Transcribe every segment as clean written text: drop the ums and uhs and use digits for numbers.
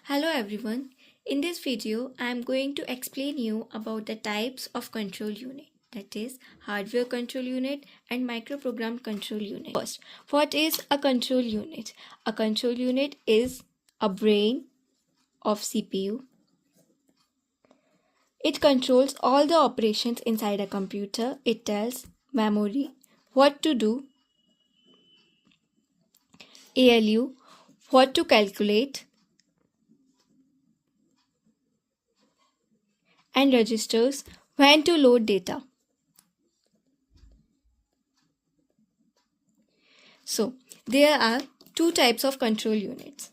Hello everyone. In this video, I am going to explain you about the types of control unit, that is hardware control unit and microprogrammed control unit. First, what is a control unit? A control unit is a brain of CPU. It controls all the operations inside a computer. It tells memory what to do, ALU what to calculate, and registers when to load data. So, there are two types of control units.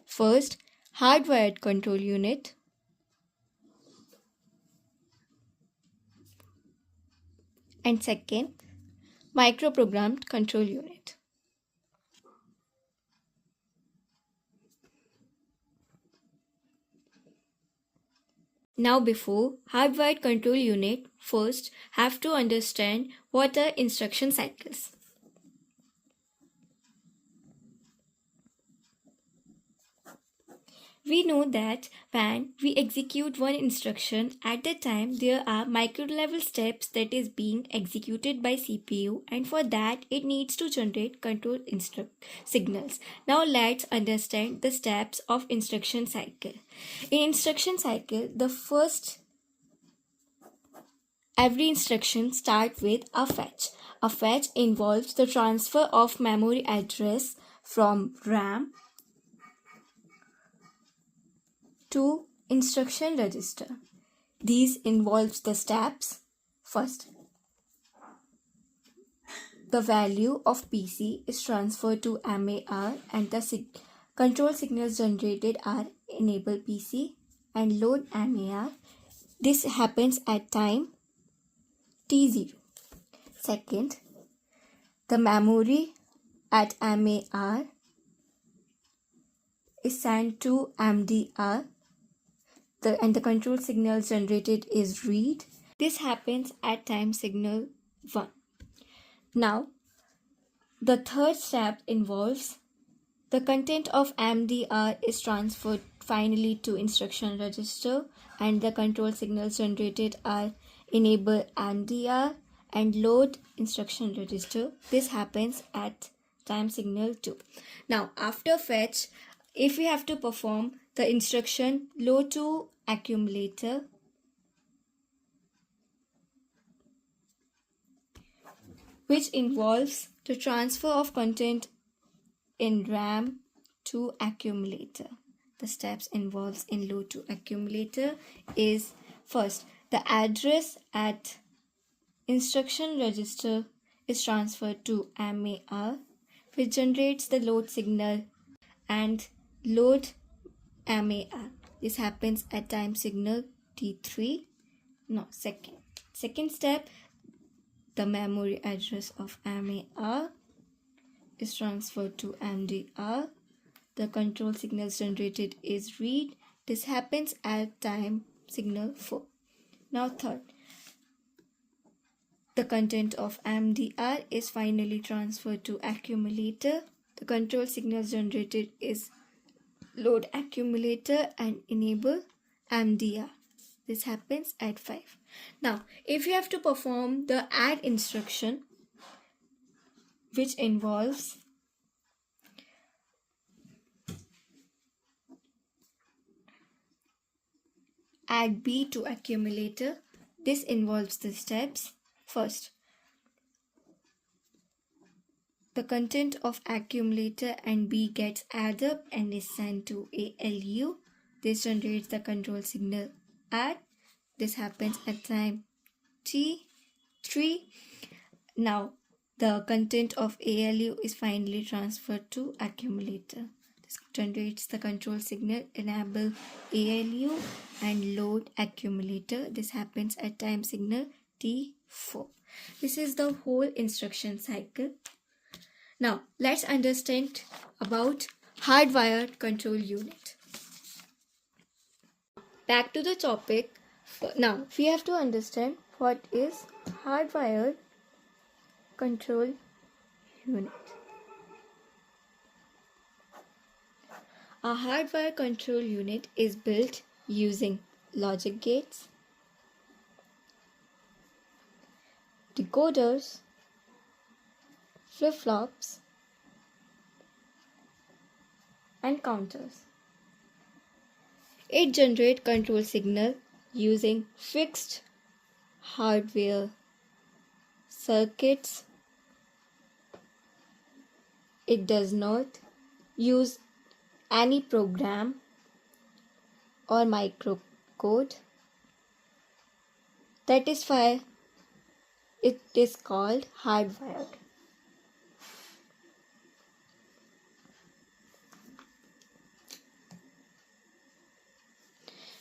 First, hardwired control unit. And second, microprogrammed control unit. Now before hardwired control unit, first have to understand what are instruction cycles. We know that when we execute one instruction, at the time there are micro level steps that is being executed by CPU, and for that it needs to generate control signals. Now let's understand the steps of instruction cycle. In instruction cycle, every instruction starts with a fetch. A fetch involves the transfer of memory address from RAM to instruction register. These involves the steps. First, the value of PC is transferred to MAR and the control signals generated are enable PC and load MAR. This happens at time T0. Second, the memory at MAR is sent to MDR and the control signal generated is read. This happens at time signal 1. Now, the third step involves the content of MDR is transferred finally to instruction register and the control signals generated are enable MDR and load instruction register. This happens at time signal 2. Now, after fetch, if we have to perform the instruction load to accumulator, which involves the transfer of content in RAM to accumulator. The steps involved in load to accumulator is first, the address at instruction register is transferred to MAR, which generates the load signal and load MAR. This happens at time signal T3. No, second step, the memory address of MAR is transferred to MDR. The control signals generated is read. This happens at time signal 4. Now third, the content of MDR is finally transferred to accumulator. The control signals generated is load accumulator and enable MDR. This happens at 5. Now, if you have to perform the add instruction, which involves add B to accumulator, this involves the steps. First, the content of accumulator and B gets added up and is sent to ALU. This generates the control signal add. This happens at time T3. Now, the content of ALU is finally transferred to accumulator. This generates the control signal enable ALU and load accumulator. This happens at time signal T4. This is the whole instruction cycle. Now, let's understand about hardwired control unit. Back to the topic. Now, we have to understand what is hardwired control unit. A hardware control unit is built using logic gates, decoders, flip-flops, and counters. It generates control signal using fixed hardware circuits. It does not use any program or microcode. That is why it is called hardwired.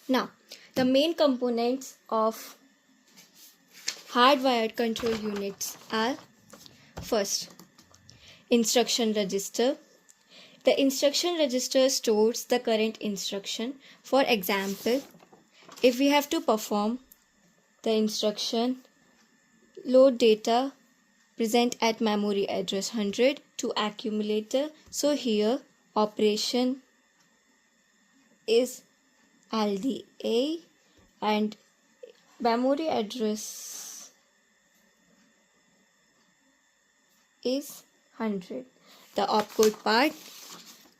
Now, the main components of hardwired control units are: first, instruction register. The instruction register stores the current instruction. For example, if we have to perform the instruction load data present at memory address 100 to accumulator, so here operation is LDA and memory address is 100. The opcode part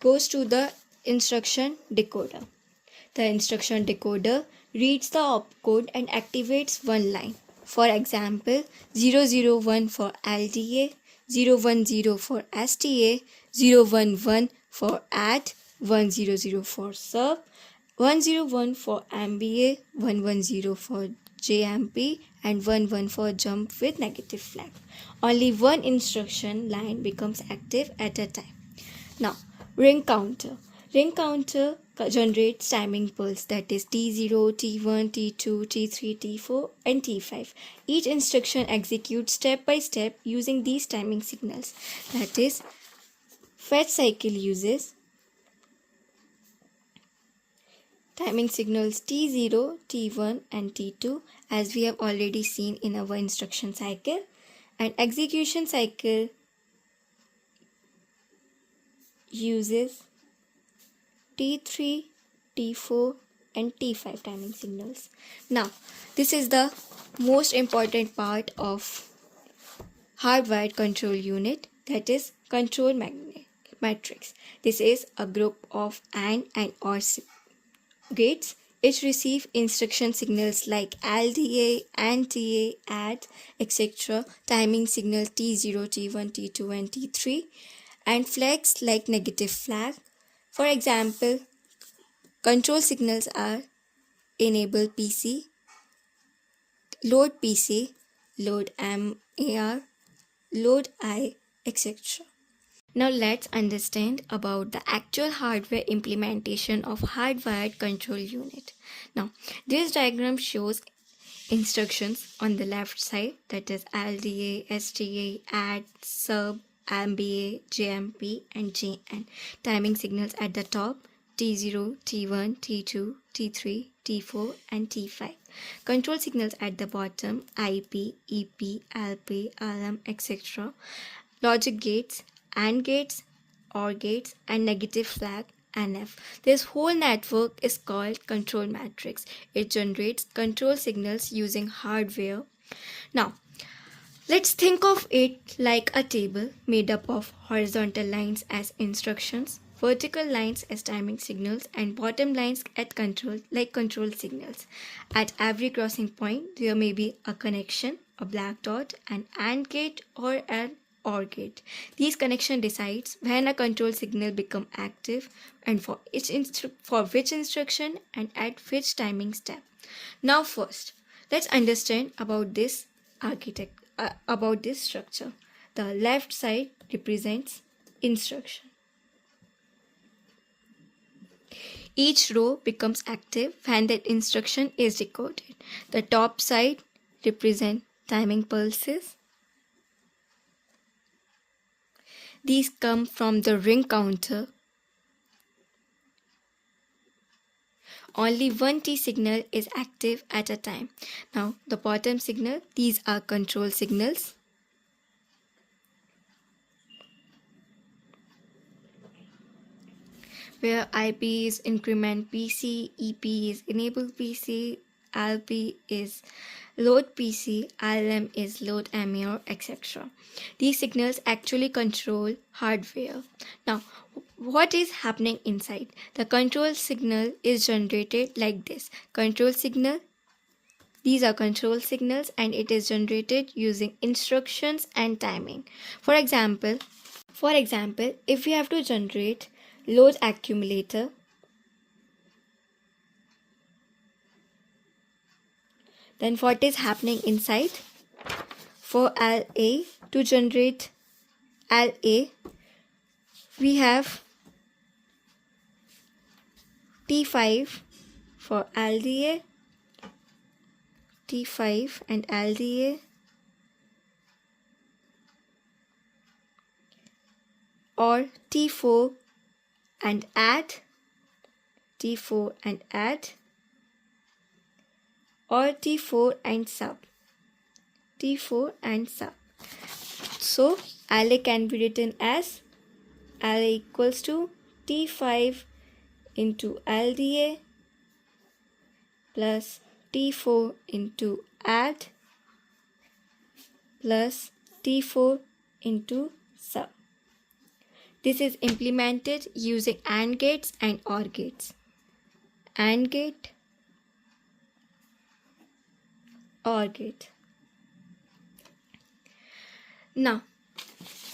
goes to the instruction decoder. The instruction decoder reads the opcode and activates one line. For example, 001 for LDA, 010 for STA, 011 for add, 100 for sub, 101 for MBA, 110 for JMP, and 11 for jump with negative flag. Only one instruction line becomes active at a time. Now, ring counter. Ring counter generates timing pulse, that is T0, T1, T2, T3, T4 and T5. Each instruction executes step by step using these timing signals. That is, fetch cycle uses timing signals T0, T1 and T2 as we have already seen in our instruction cycle, and execution cycle uses T3, T4 and T5 timing signals. Now, this is the most important part of hardwired control unit, that is control matrix. This is a group of AND and OR gates. It receives instruction signals like LDA, NTA, add, etc., timing signal T0, T1, T2 and T3, and flags like negative flag. For example, control signals are enable PC, load MAR, load I, etc. Now let's understand about the actual hardware implementation of hardwired control unit. Now, this diagram shows instructions on the left side, that is LDA, STA, add, sub, MBA, JMP and JN. Timing signals at the top, T0, T1, T2, T3, T4 and T5. Control signals at the bottom, IP, EP, LP, LM, etc. Logic gates, AND gates, OR gates and negative flag NF. This whole network is called control matrix. It generates control signals using hardware. Now, let's think of it like a table made up of horizontal lines as instructions, vertical lines as timing signals, and bottom lines at control signals. At every crossing point, there may be a connection, a black dot, an AND gate or an OR gate. These connection decides when a control signal become active and for which instruction and at which timing step. Now first, let's understand about this structure. The left side represents instruction. Each row becomes active when that instruction is decoded. The top side represents timing pulses. These come from the ring counter. Only one T signal is active at a time. Now, the bottom signal, these are control signals. where IP is increment PC, EP is enable PC, LP is load PC, LM is load MAR, etc. These signals actually control hardware. Now, what is happening inside? The control signal is generated like this. Control signal. These are control signals and it is generated using instructions and timing. For example, if we have to generate load accumulator, then what is happening inside? For LA, to generate LA, we have T5 for LDA, T5 and LDA, or T4 and add, T4 and add, or T4 and sub, T4 and sub. So LA can be written as LA equals to T5 into LDA plus T4 into add plus T4 into sub. This is implemented using AND gates and OR gates. AND gate, OR gate. Now,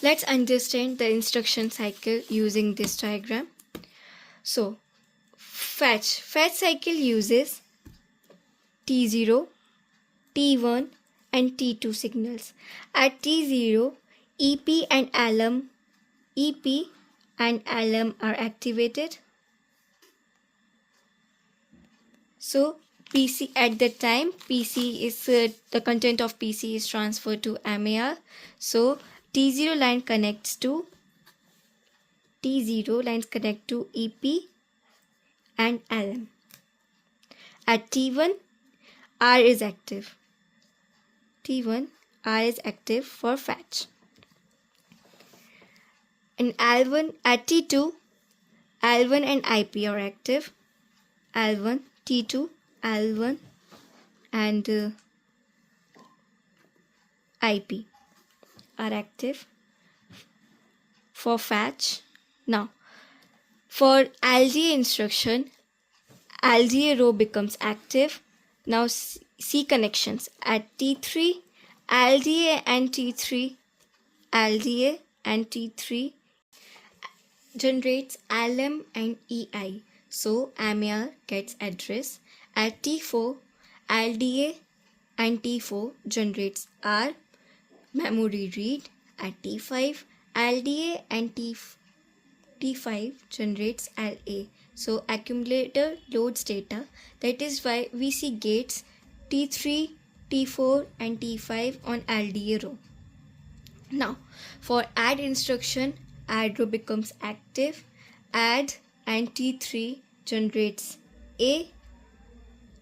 let's understand the instruction cycle using this diagram. So, fetch cycle uses T0, T1 and T2 signals. At T0, EP and LM are activated. So PC at that time, PC is the content of PC is transferred to MAR. So T0 line connects to EP and LM. At T1, R is active. T1, R is active for fetch. In L1, at T2, L1 and IP are active. L1, T2, L1 and IP are active for fetch. Now, for LDA instruction, LDA row becomes active. Now C connections at T3, LDA and T3 generates LM and EI. So MAR gets address. At T4, LDA and T4 generates R, memory read. At T5, LDA and T5 generates LA. So accumulator loads data. That is why we see gates T3, T4 and T5 on LDA row. Now for add instruction, add row becomes active. Add and T3 generates A.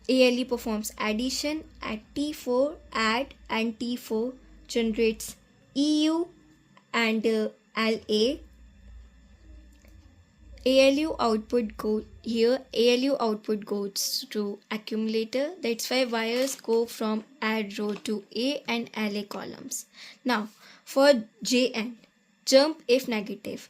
ALE performs addition. At T4, add and T4 generates EU and LA. ALU output goes to accumulator. That's why wires go from add row to A and LA columns. Now for JN, jump if negative.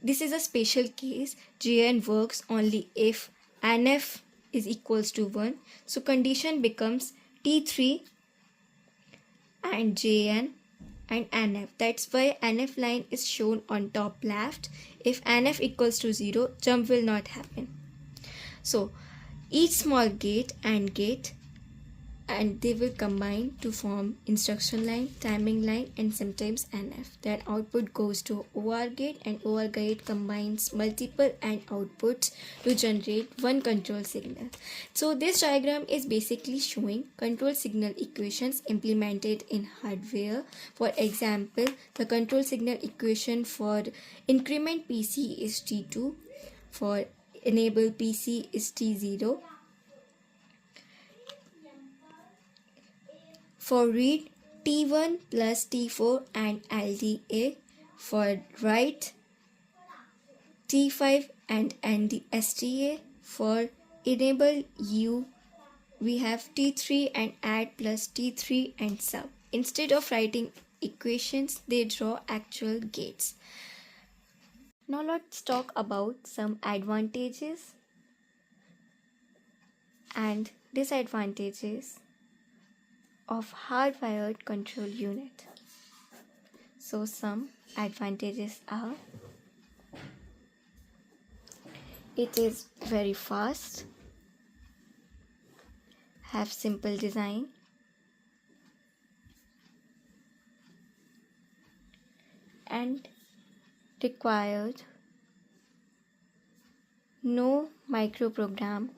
This is a special case. JN works only if NF is equals to 1. So condition becomes T3 and JN and NF. That's why NF line is shown on top left. If NF equals to 0, jump will not happen. So each small gate and gate, and they will combine to form instruction line, timing line and sometimes NF. Then output goes to OR gate and OR gate combines multiple AND outputs to generate one control signal. So this diagram is basically showing control signal equations implemented in hardware. For example, the control signal equation for increment PC is T2, for enable PC is T0. For read, T1 plus T4 and LDA. For write, T5 and STA. For enable U, we have T3 and add plus T3 and sub. Instead of writing equations, they draw actual gates. Now let's talk about some advantages and disadvantages of hardwired control unit. So some advantages are: it is very fast, have simple design, and required no microprogram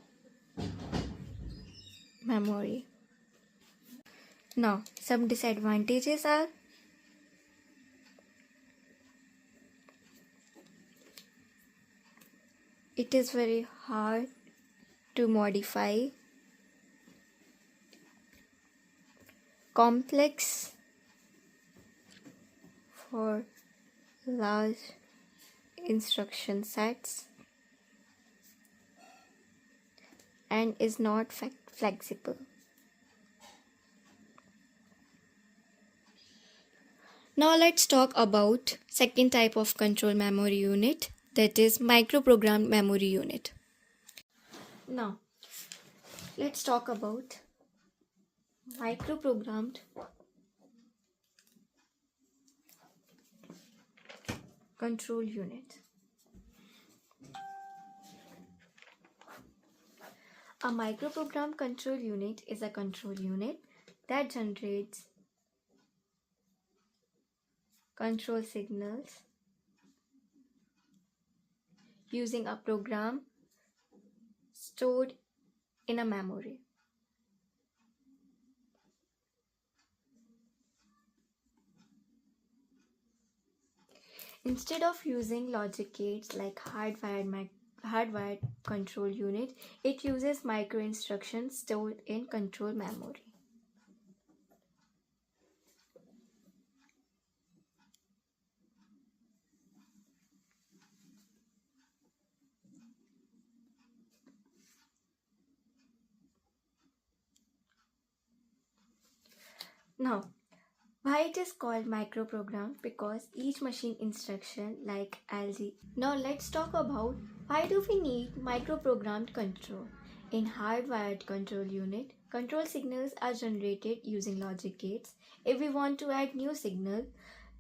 memory. Now, some disadvantages are: it is very hard to modify, complex for large instruction sets, and is not flexible. Now let's talk about second type of control memory unit, that is microprogrammed memory unit. Now let's talk about microprogrammed control unit. A microprogrammed control unit is a control unit that generates control signals using a program stored in a memory. Instead of using logic gates like hardwired control unit, it uses micro instructions stored in control memory. Now, why it is called microprogram? Because each machine instruction like LD. Now let's talk about why do we need microprogrammed control. In hardwired control unit, control signals are generated using logic gates. If we want to add new signal,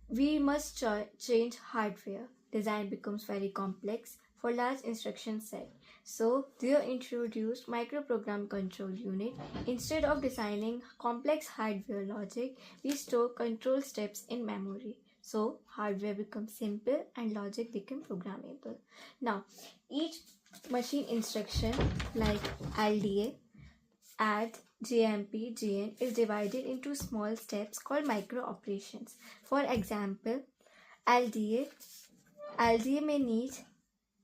we must change hardware. Design becomes very complex for large instruction set. So they introduced microprogrammed control unit. Instead of designing complex hardware logic, we store control steps in memory. So hardware becomes simple and logic becomes programmable. Now each machine instruction like LDA, add, JMP, JN is divided into small steps called micro operations. For example, LDA may need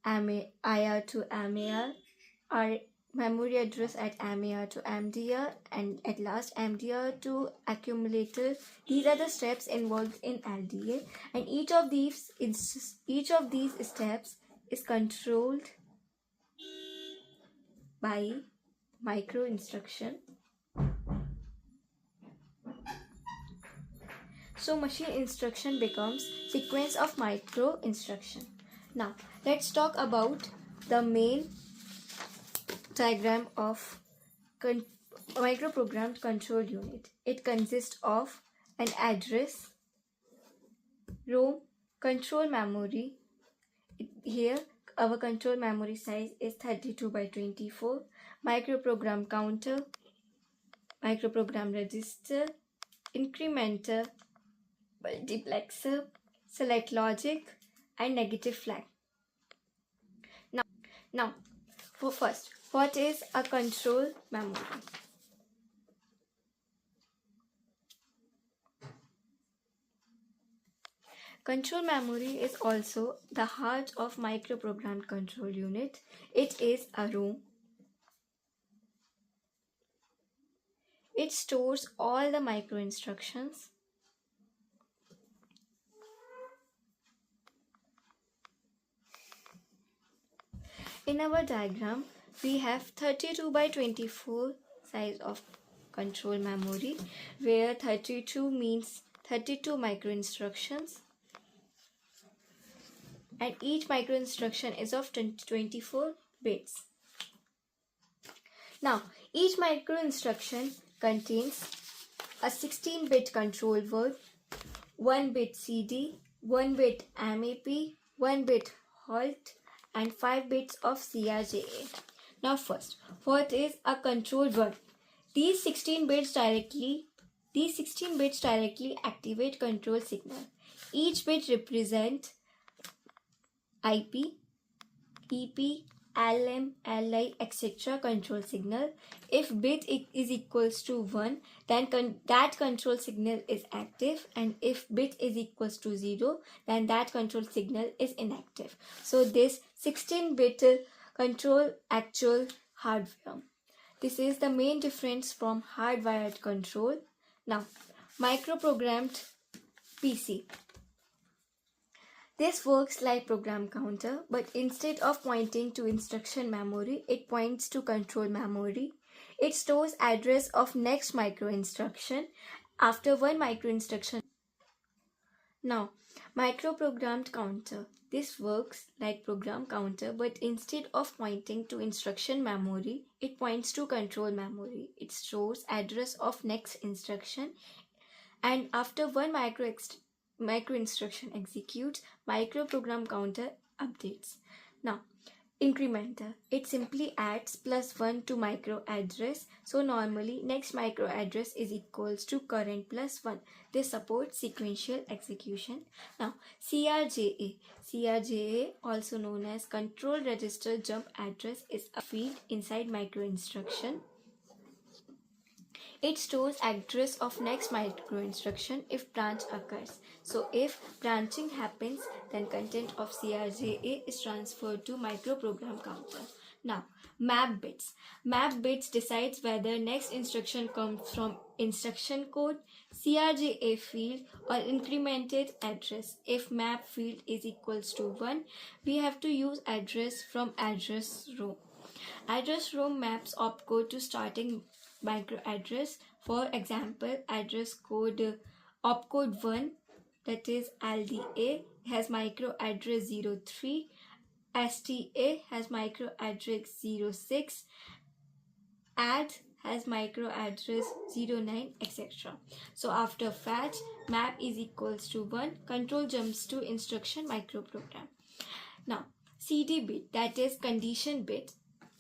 IR to MAR, or memory address at MAR to MDR, and at last MDR to accumulator. These are the steps involved in LDA, and each of these steps is controlled by micro instruction. So machine instruction becomes sequence of micro instruction. Now let's talk about the main diagram of microprogrammed control unit. It consists of an address, ROM, control memory. Here our control memory size is 32 by 24, microprogram counter, microprogram register, incrementer, multiplexer, select logic, and negative flag. Now, for first, what is a control memory? Control memory is also the heart of microprogrammed control unit. It is a ROM. It stores all the micro instructions. In our diagram, we have 32 by 24 size of control memory, where 32 means 32 micro instructions, and each micro instruction is of 24 bits. Now, each micro instruction contains a 16-bit control word, 1 bit CD, 1 bit MAP, 1 bit halt, and 5 bits of CRJA. Now first, what is a control word? These 16 bits directly activate control signal. Each bit represents IP, EP, LM, LI, etc. control signal. If bit is equals to 1, then that control signal is active, and if bit is equals to 0, then that control signal is inactive. So this 16-bit control actual hardware. This is the main difference from hardwired control. Now, microprogrammed PC. This works like program counter, but instead of pointing to instruction memory, it points to control memory. It stores address of next micro instruction after one micro instruction. Now, microprogrammed counter. This works like program counter, but instead of pointing to instruction memory, it points to control memory. It stores address of next instruction, and after one micro instruction executes, microprogram counter updates. Now, incrementer. It simply adds +1 to micro address. So normally next micro address is equals to current +1. This supports sequential execution. Now, CRJA. CRJA, also known as control register jump address, is a field inside micro instruction. It stores address of next micro instruction if branch occurs. So if branching happens, then content of CRJA is transferred to microprogram counter. Now, map bits. Map bits decides whether next instruction comes from instruction code, CRJA field, or incremented address. If map field is equals to 1, we have to use address from address row. Address row maps opcode to starting micro address. For example, address code opcode 1, that is LDA, has micro address 03, STA has micro address 06, add has micro address 09, etc. So after fetch, map is equals to 1, control jumps to instruction microprogram. Now, CD bit, that is condition bit.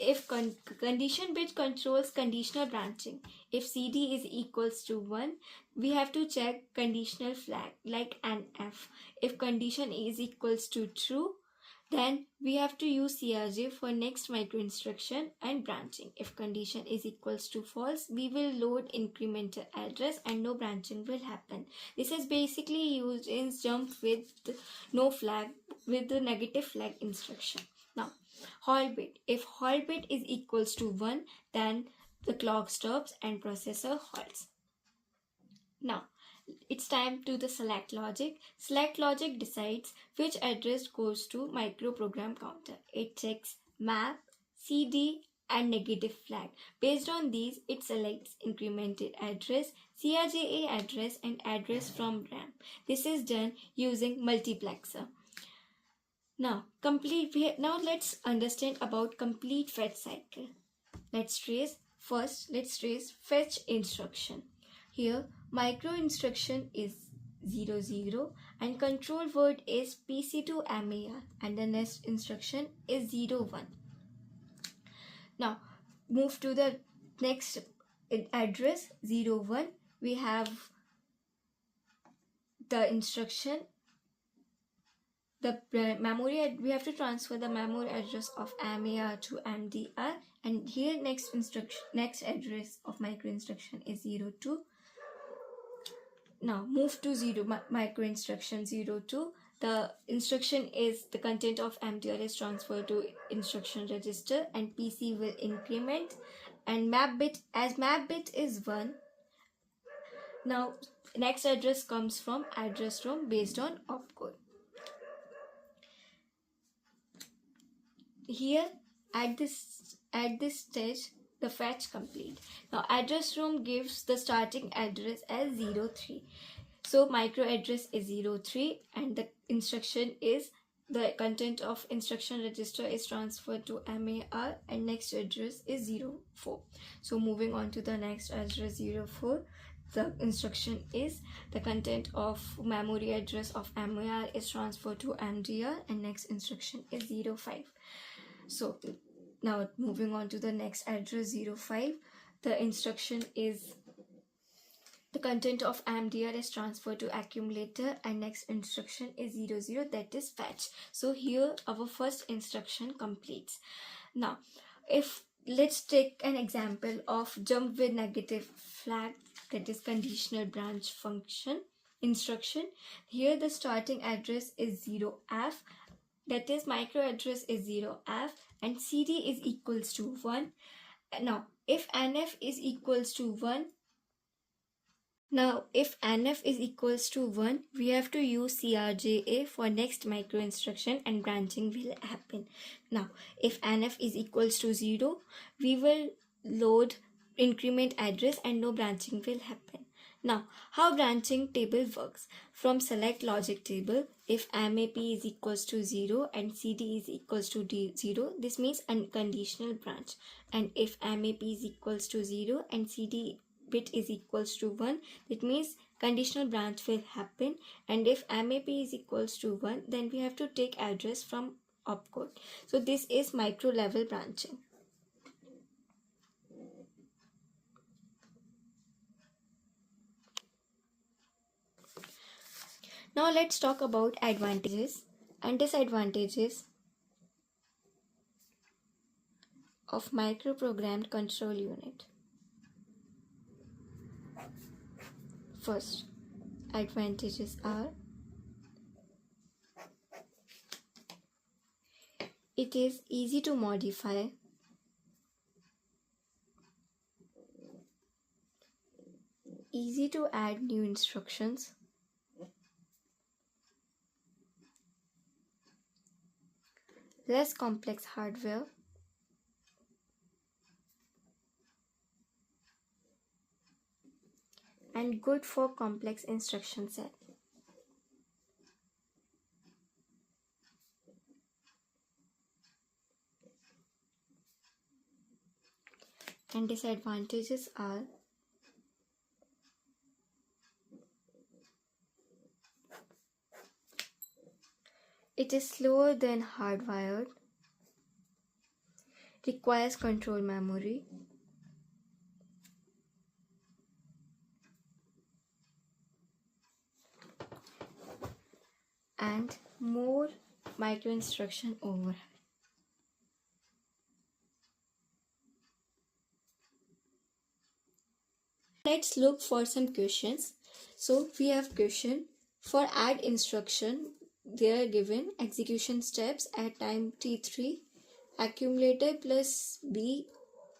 If condition bit controls conditional branching. If CD is equals to 1, we have to check conditional flag like NF. If condition is equals to true, then we have to use CRJ for next micro instruction and branching. If condition is equals to false, we will load incremental address and no branching will happen. This is basically used in jump with no flag, with the negative flag instruction. Now, halt bit. If halt bit is equals to 1, then the clock stops and processor halts. Now, it's time to the select logic. Select logic decides which address goes to microprogram counter. It checks map, CD, and negative flag. Based on these, it selects incremented address, CRJA address, and address from RAM. This is done using multiplexer. Now let's understand about complete fetch cycle. Let's trace fetch instruction. Here micro instruction is 00 and control word is PC to MAR, and the next instruction is 01. Now move to the next address 01. We have the instruction, the memory, we have to transfer the memory address of MAR to MDR, and here next address of micro instruction is 02. Now move to micro instruction 02. The instruction is the content of MDR is transferred to instruction register and PC will increment, and map bit, as map bit is 1. Now next address comes from address room based on opcode. Here At this stage, the fetch complete. Now address room gives the starting address as 03. So micro address is 03 and the instruction is the content of instruction register is transferred to MAR and next address is 04. So moving on to the next address 04, the instruction is the content of memory address of MAR is transferred to MDR and next instruction is 05. So now moving on to the next address 05, the instruction is the content of MDR is transferred to accumulator and next instruction is 00, that is fetch. So here our first instruction completes. Now if let's take an example of jump with negative flag, that is conditional branch function instruction. Here the starting address is 0f, that is micro address is 0f and CD is equals to 1. Now if NF is equals to 1, we have to use CRJA for next micro instruction and branching will happen. Now if NF is equals to 0, we will load increment address and no branching will happen. Now how branching table works? From select logic table, if MAP is equals to 0 and CD is equals to 0, this means unconditional branch. And if MAP is equals to 0 and CD bit is equals to 1, that means conditional branch will happen. And if MAP is equals to 1, then we have to take address from opcode. So this is micro level branching. Now let's talk about advantages and disadvantages of microprogrammed control unit. First, advantages are it is easy to modify, easy to add new instructions, less complex hardware, and good for complex instruction set. And disadvantages are it is slower than hardwired, requires control memory, and more micro instruction overhead. Let's look for some questions. So we have question for add instruction. They are given execution steps at time t3. Accumulator plus B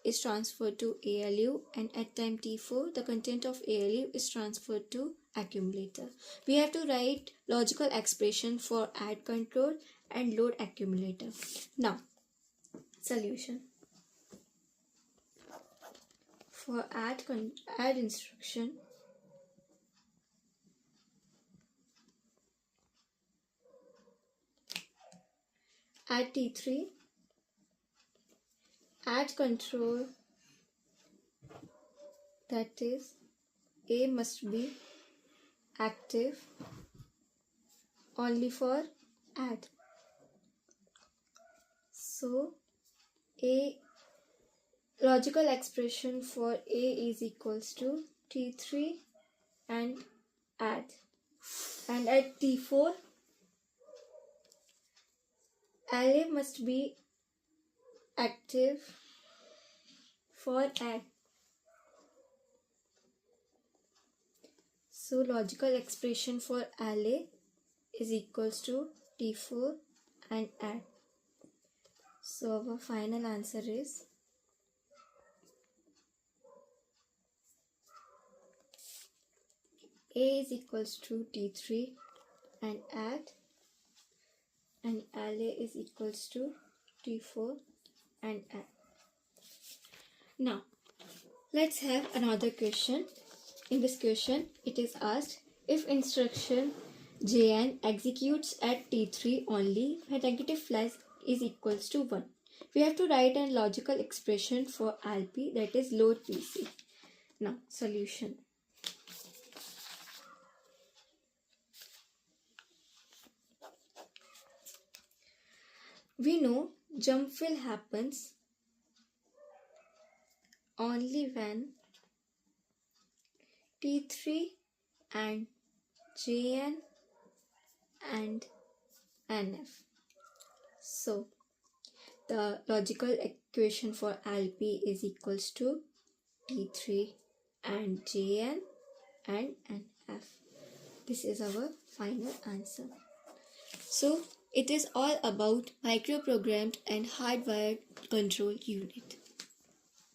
is transferred to ALU and at time t4 the content of ALU is transferred to accumulator. We have to write logical expression for add control and load accumulator. Now solution. For add instruction, at T3, add control, that is A must be active only for add. So A logical expression for A is equals to T3 and add. And at T4, LA must be active for add. So logical expression for LA is equals to T4 and add. So our final answer is A is equals to T3 and add, and LA is equals to T4 and N. Now, let's have another question. In this question, it is asked if instruction Jn executes at T3 only when negative flag is equals to 1. We have to write a logical expression for LP, that is load PC. Now, solution. We know jump fill happens only when T3 and Jn and NF. So, the logical equation for LP is equals to T3 and Jn and NF. This is our final answer. So, it is all about microprogrammed and hardwired control unit.